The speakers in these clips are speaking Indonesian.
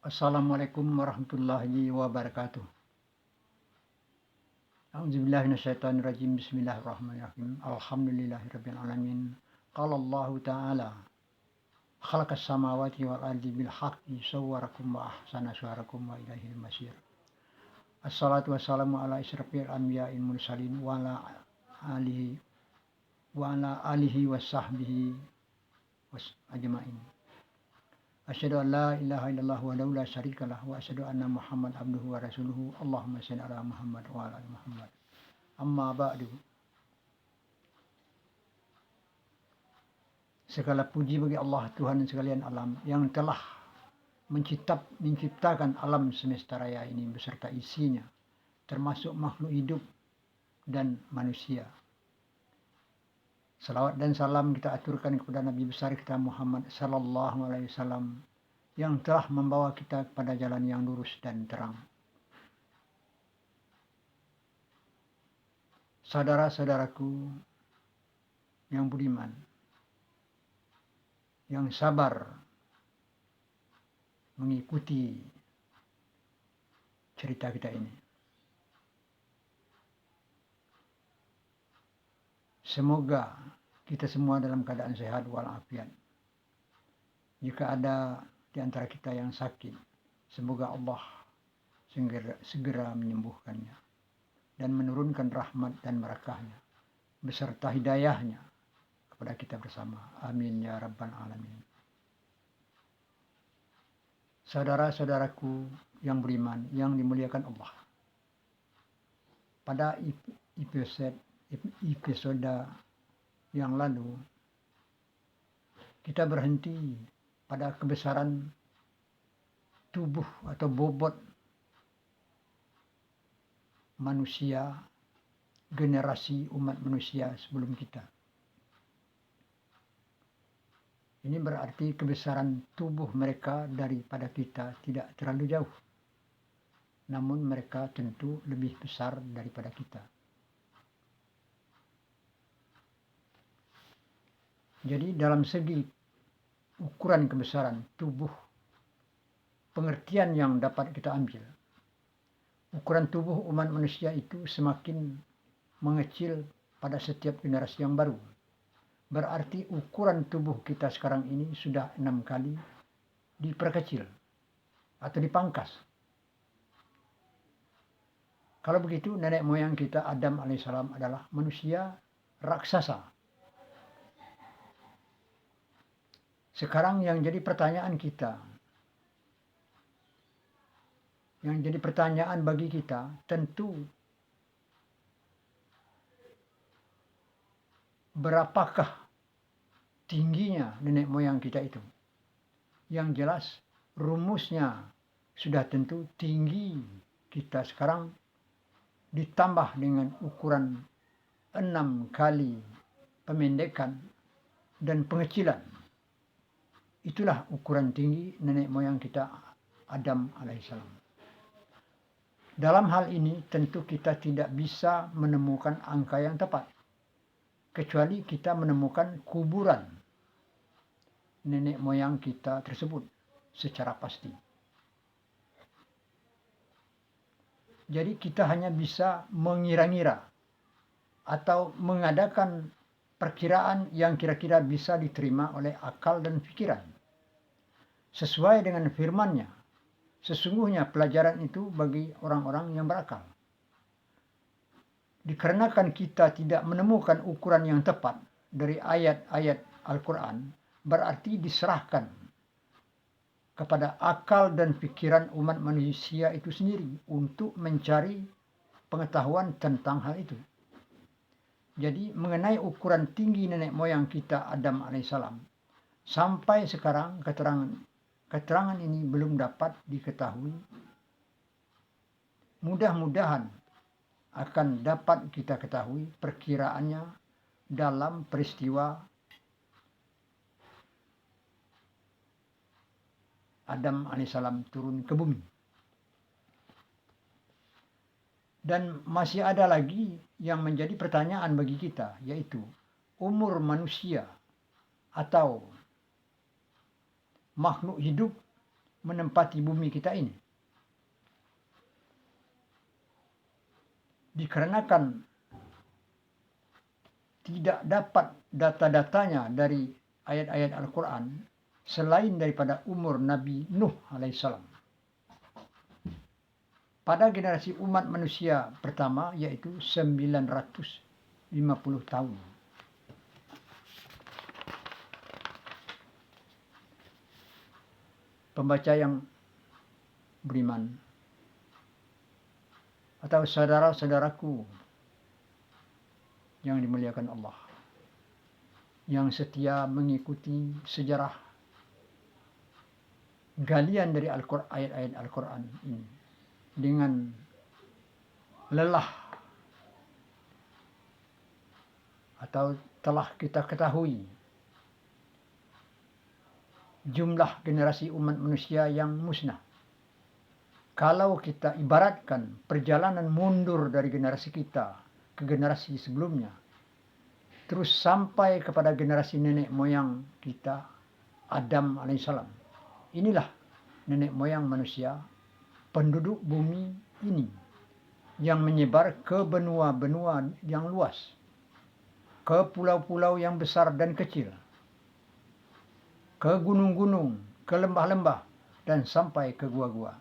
Assalamualaikum warahmatullahi wabarakatuh. A'udzubillahi minasyaitonirrajim. Bismillahirrahmanirrahim. Alhamdulillahirabbil alamin. Qala Allah Ta'ala, khalaqas samawati wal ardi bil haqqi sawwarakum wa ahsana suwarakum wa ilaihil masir. Assalatu wassalamu ala isyrafil anbiya'il mursalin wa ala alihi wa sahbihi ajmain. Asyhadu an la ilaha illallah wahdahu la syarikalah wa asyhadu anna Muhammad abduhu wa rasuluhu. Allahumma shalli ala Muhammad wa ala ali Muhammad. Amma ba'du. Segala puji bagi Allah Tuhan sekalian alam yang telah menciptakan alam semesta raya ini beserta isinya, termasuk makhluk hidup dan manusia. Salawat dan salam kita aturkan kepada Nabi besar kita Muhammad sallallahu alaihi wasallam yang telah membawa kita kepada jalan yang lurus dan terang. Saudara-saudaraku yang budiman, yang sabar mengikuti cerita kita ini. Semoga kita semua dalam keadaan sehat walafiat. Jika ada di antara kita yang sakit, semoga Allah segera menyembuhkannya dan menurunkan rahmat dan barakahnya beserta hidayahnya kepada kita bersama. Amin ya rabbal alamin. Saudara-saudaraku yang beriman, yang dimuliakan Allah. Pada episode yang lalu kita berhenti pada kebesaran tubuh atau bobot manusia, generasi umat manusia sebelum kita. Ini berarti kebesaran tubuh mereka daripada kita tidak terlalu jauh, namun mereka tentu lebih besar daripada kita. Jadi dalam segi ukuran kebesaran tubuh, pengertian yang dapat kita ambil, ukuran tubuh umat manusia itu semakin mengecil pada setiap generasi yang baru. Berarti ukuran tubuh kita sekarang ini sudah 6 kali diperkecil atau dipangkas. Kalau begitu, nenek moyang kita Adam alaihissalam adalah manusia raksasa. Sekarang yang jadi pertanyaan kita, yang jadi pertanyaan bagi kita, tentu berapakah tingginya nenek moyang kita itu? Yang jelas rumusnya sudah tentu tinggi kita sekarang ditambah dengan ukuran 6 kali pemendekan dan pengecilan. Itulah ukuran tinggi nenek moyang kita Adam alaihissalam. Dalam hal ini tentu kita tidak bisa menemukan angka yang tepat, kecuali kita menemukan kuburan nenek moyang kita tersebut secara pasti. Jadi kita hanya bisa mengira-ngira atau mengadakan perkiraan yang kira-kira bisa diterima oleh akal dan pikiran. Sesuai dengan firman-Nya, sesungguhnya pelajaran itu bagi orang-orang yang berakal. Dikarenakan kita tidak menemukan ukuran yang tepat dari ayat-ayat Al-Quran, berarti diserahkan kepada akal dan pikiran umat manusia itu sendiri untuk mencari pengetahuan tentang hal itu. Jadi mengenai ukuran tinggi nenek moyang kita Adam alaihissalam, sampai sekarang keterangan ini belum dapat diketahui. Mudah-mudahan akan dapat kita ketahui perkiraannya dalam peristiwa Adam alaihissalam turun ke bumi. Dan masih ada lagi yang menjadi pertanyaan bagi kita, yaitu umur manusia atau makhluk hidup menempati bumi kita ini. Dikarenakan tidak dapat data-datanya dari ayat-ayat Al-Quran selain daripada umur Nabi Nuh alaihissalam. Pada generasi umat manusia pertama yaitu 950 tahun. Pembaca yang beriman atau saudara-saudaraku yang dimuliakan Allah, yang setia mengikuti sejarah galian dari ayat-ayat Al-Quran ini dengan lelah, atau telah kita ketahui jumlah generasi umat manusia yang musnah. Kalau kita ibaratkan perjalanan mundur dari generasi kita ke generasi sebelumnya, terus sampai kepada generasi nenek moyang kita, Adam alaihissalam. Inilah nenek moyang manusia, penduduk bumi ini, yang menyebar ke benua-benua yang luas, ke pulau-pulau yang besar dan kecil, ke gunung-gunung, ke lembah-lembah, dan sampai ke gua-gua.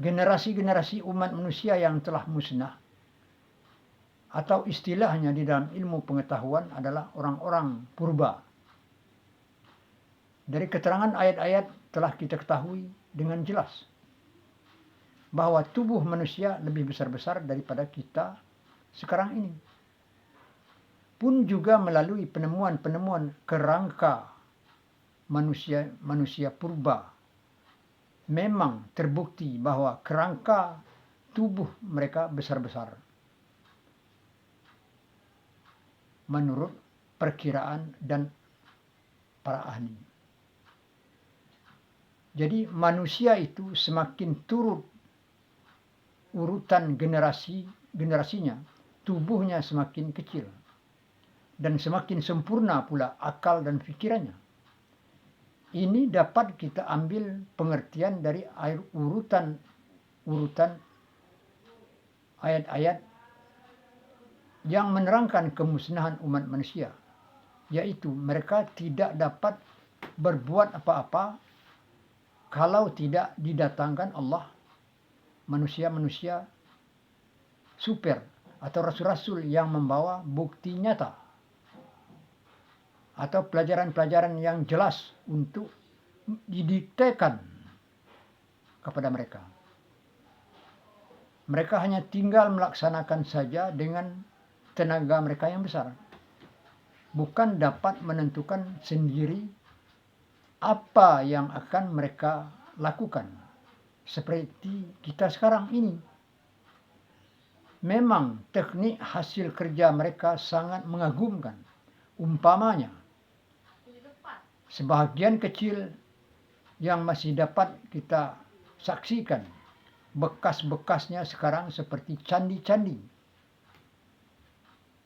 Generasi-generasi umat manusia yang telah musnah, atau istilahnya di dalam ilmu pengetahuan adalah orang-orang purba. Dari keterangan ayat-ayat telah kita ketahui dengan jelas bahwa tubuh manusia lebih besar-besar daripada kita sekarang ini. Pun juga melalui penemuan-penemuan kerangka manusia purba, memang terbukti bahwa kerangka tubuh mereka besar-besar menurut perkiraan dan para ahli. Jadi manusia itu semakin turut urutan generasinya, tubuhnya semakin kecil dan semakin sempurna pula akal dan pikirannya. Ini dapat kita ambil pengertian dari urutan ayat-ayat yang menerangkan kemusnahan umat manusia, yaitu mereka tidak dapat berbuat apa-apa kalau tidak didatangkan Allah manusia-manusia super atau rasul-rasul yang membawa bukti nyata atau pelajaran-pelajaran yang jelas untuk didiktekan kepada mereka. Mereka hanya tinggal melaksanakan saja dengan tenaga mereka yang besar, bukan dapat menentukan sendiri apa yang akan mereka lakukan. Seperti kita sekarang ini, memang teknik hasil kerja mereka sangat mengagumkan. Umpamanya, sebahagian kecil yang masih dapat kita saksikan, bekas-bekasnya sekarang seperti candi-candi,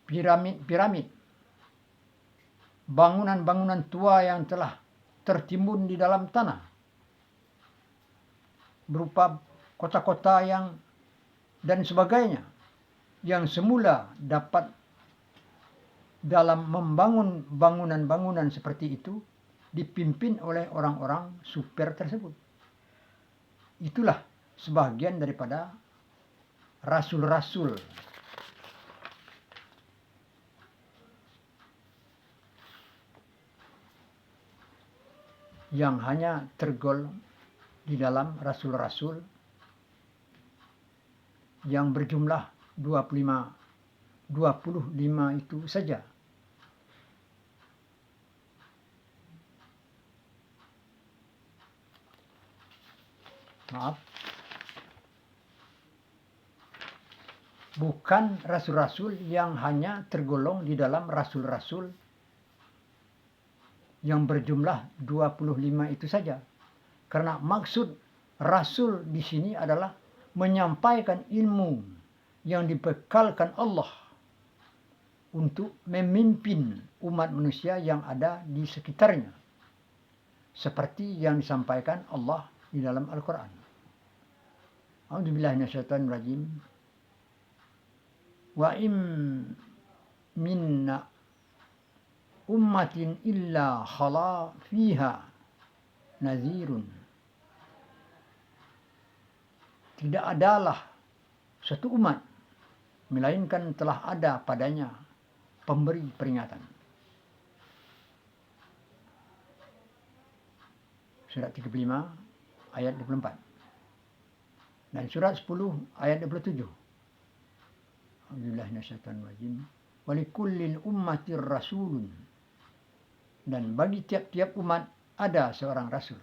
piramid-piramid, bangunan-bangunan tua yang telah tertimbun di dalam tanah, berupa kota-kota yang dan sebagainya, yang semula dapat dalam membangun bangunan-bangunan seperti itu dipimpin oleh orang-orang super tersebut. Itulah sebahagian daripada rasul-rasul yang hanya tergolong di dalam rasul-rasul yang berjumlah 25 itu saja. Maaf. Bukan rasul-rasul yang hanya tergolong di dalam rasul-rasul yang berjumlah 25 itu saja. Karena maksud rasul di sini adalah menyampaikan ilmu yang dibekalkan Allah untuk memimpin umat manusia yang ada di sekitarnya. seperti yang disampaikan Allah di dalam Al-Quran. A'udzubillahi minasyaitonir rajim. Wa im minna ummatin illa khala fiha nazirun. Tidak adalah satu umat melainkan telah ada padanya pemberi peringatan. Surat 35 ayat 24. Dan surat 10 ayat 27. Alhamdulillah nasyaitanir rajim. Walikullil ummatir rasulun. Dan bagi tiap-tiap umat ada seorang rasul.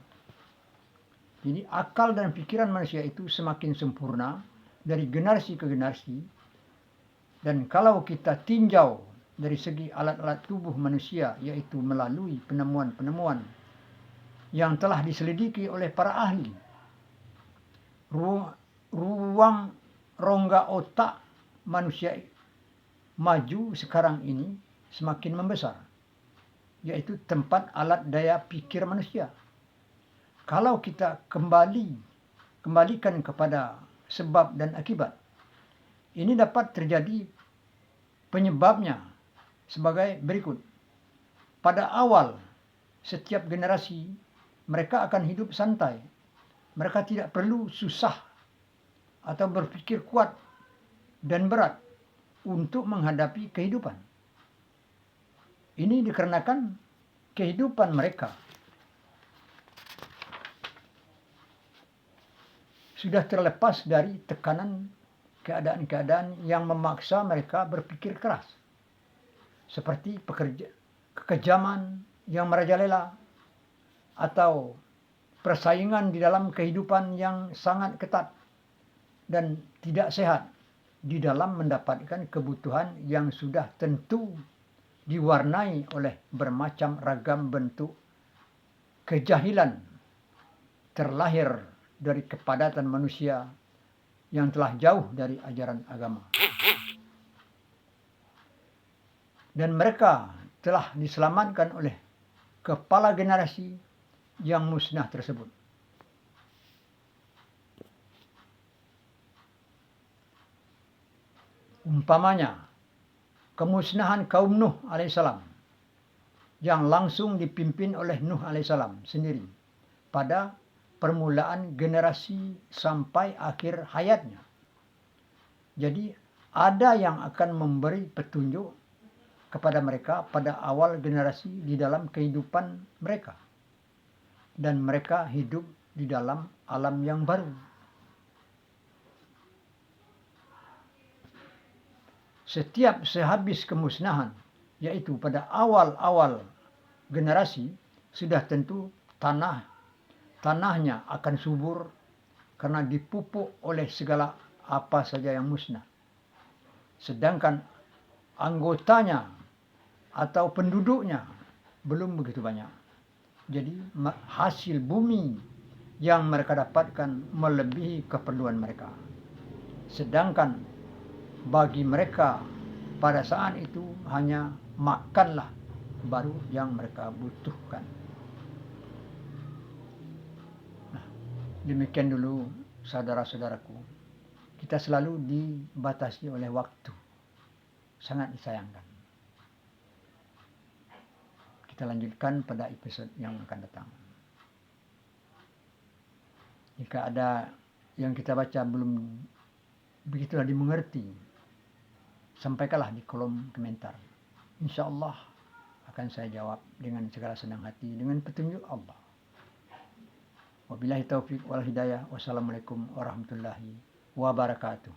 Jadi akal dan pikiran manusia itu semakin sempurna dari generasi ke generasi. Dan kalau kita tinjau dari segi alat-alat tubuh manusia, yaitu melalui penemuan-penemuan yang telah diselidiki oleh para ahli, ruang rongga otak manusia maju sekarang ini semakin membesar, yaitu tempat alat daya pikir manusia. Kalau kita kembalikan kepada sebab dan akibat, ini dapat terjadi penyebabnya sebagai berikut. Pada awal setiap generasi mereka akan hidup santai. Mereka tidak perlu susah atau berpikir kuat dan berat untuk menghadapi kehidupan. Ini dikarenakan kehidupan mereka sudah terlepas dari tekanan keadaan-keadaan yang memaksa mereka berpikir keras. Seperti kekejaman yang merajalela atau persaingan di dalam kehidupan yang sangat ketat dan tidak sehat di dalam mendapatkan kebutuhan yang sudah tentu diwarnai oleh bermacam ragam bentuk kejahilan terlahir dari kepadatan manusia yang telah jauh dari ajaran agama. Dan mereka telah diselamatkan oleh kepala generasi yang musnah tersebut. Umpamanya, kemusnahan kaum Nuh alaihissalam yang langsung dipimpin oleh Nuh alaihissalam sendiri pada permulaan generasi sampai akhir hayatnya. Jadi ada yang akan memberi petunjuk kepada mereka pada awal generasi di dalam kehidupan mereka. Dan mereka hidup di dalam alam yang baru. Setiap sehabis kemusnahan, yaitu pada awal-awal generasi, sudah tentu tanahnya akan subur karena dipupuk oleh segala apa saja yang musnah. Sedangkan anggotanya atau penduduknya belum begitu banyak. Jadi hasil bumi yang mereka dapatkan melebihi keperluan mereka. Sedangkan bagi mereka pada saat itu hanya makanlah baru yang mereka butuhkan. Nah, demikian dulu saudara-saudaraku. Kita selalu dibatasi oleh waktu. Sangat disayangkan. Kita lanjutkan pada episode yang akan datang. Jika ada yang kita baca belum begitulah dimengerti, sampaikanlah di kolom komentar. InsyaAllah akan saya jawab dengan segala senang hati dengan petunjuk Allah. Wabillahi taufiq wal hidayah. Wassalamualaikum warahmatullahi wabarakatuh.